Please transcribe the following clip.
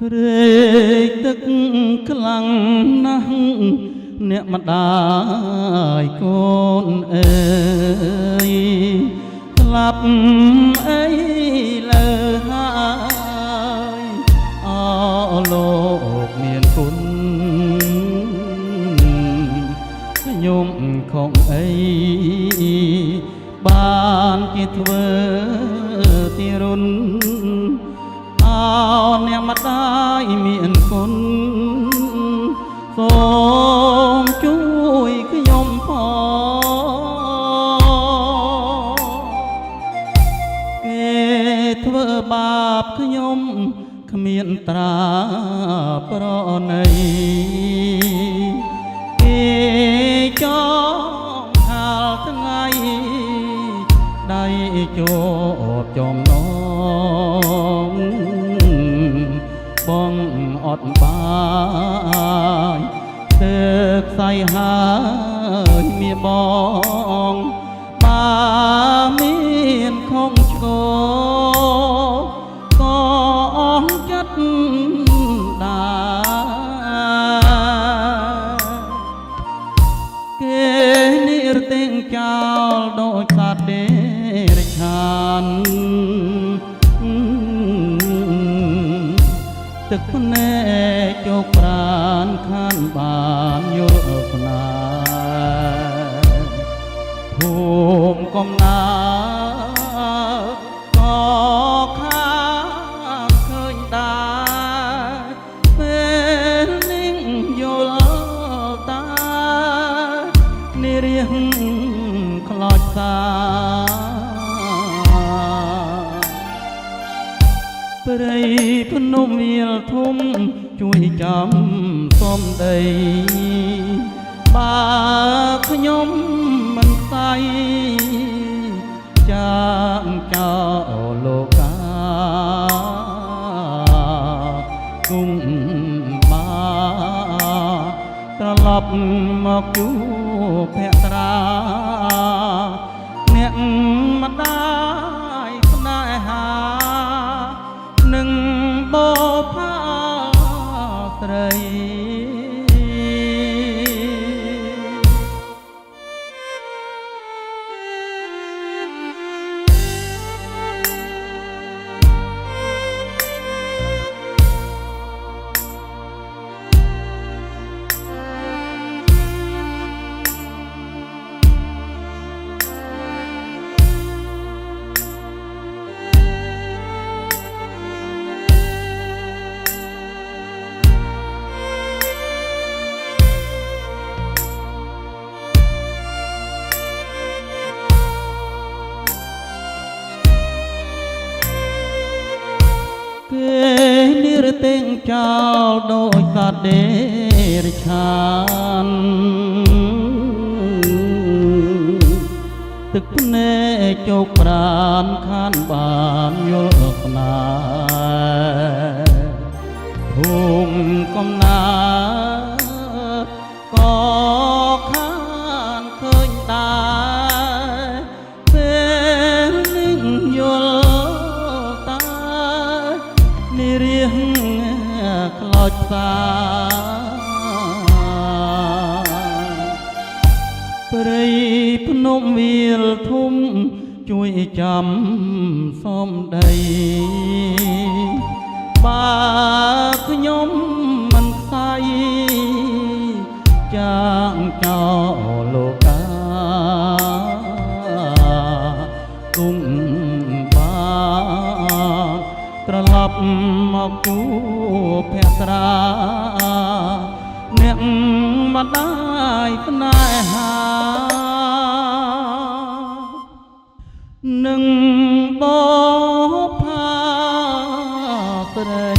ព្រែកទឹកខ្លាំងណាស់អ្នកម្ដាយកូនអើយស្លាប់អីលើហើយអលោកមានគុណខ្ញុំខំអីបានជាធ្វើទីរុនអោអ្នកម្ដាយមានគុណសូមជួយខ្ញុំផងគេធ្វើបាបខ្ញុំគ្មានត្រាប្រណីគេចង់ហាលថ្ងៃដៃជាប់ចំណងបងអត់បាយទើបខ្សែហើយមានបងបាមានខំឆ្កក៏អស់ចិត្តដែរគេនិរទាំងចោលដោយសត្វដេរឆានទឹកភ្នែកជោគប្រានខានបានយល់ស្នាភូមិកំណើតក៏ខានឃើញដែរពេលនឹងយល់តានេះរៀងខ្លោចសាព្រៃភ្នំវាលធំជួយចាំសំដីបើខ្ញុំមិនស្អីចាងចោលលោកាគុំបាត្រឡប់មកជួភក្ត្រាអ្នកម្ដាយស្នេហានឹងបបផាស្រីគេនិរទាំងចោលដោយសត្វដេរឆានទឹកភ្នែកជោគប្រានខានបានយល់ស្នាភូមិកំណើតក៏ខានឃើញដែរពេលនឹងយល់តានេះរៀងខ្លោចផ្សាព្រៃភ្នំវាលធំជួយចាំសំដីបើខ្ញុំមិនខ្សែចាងចោលលោកាគុំបាត្រឡប់មកជួភក្ត្រាអ្នកម្ដាយស្នេហានឹងបបផាស្រី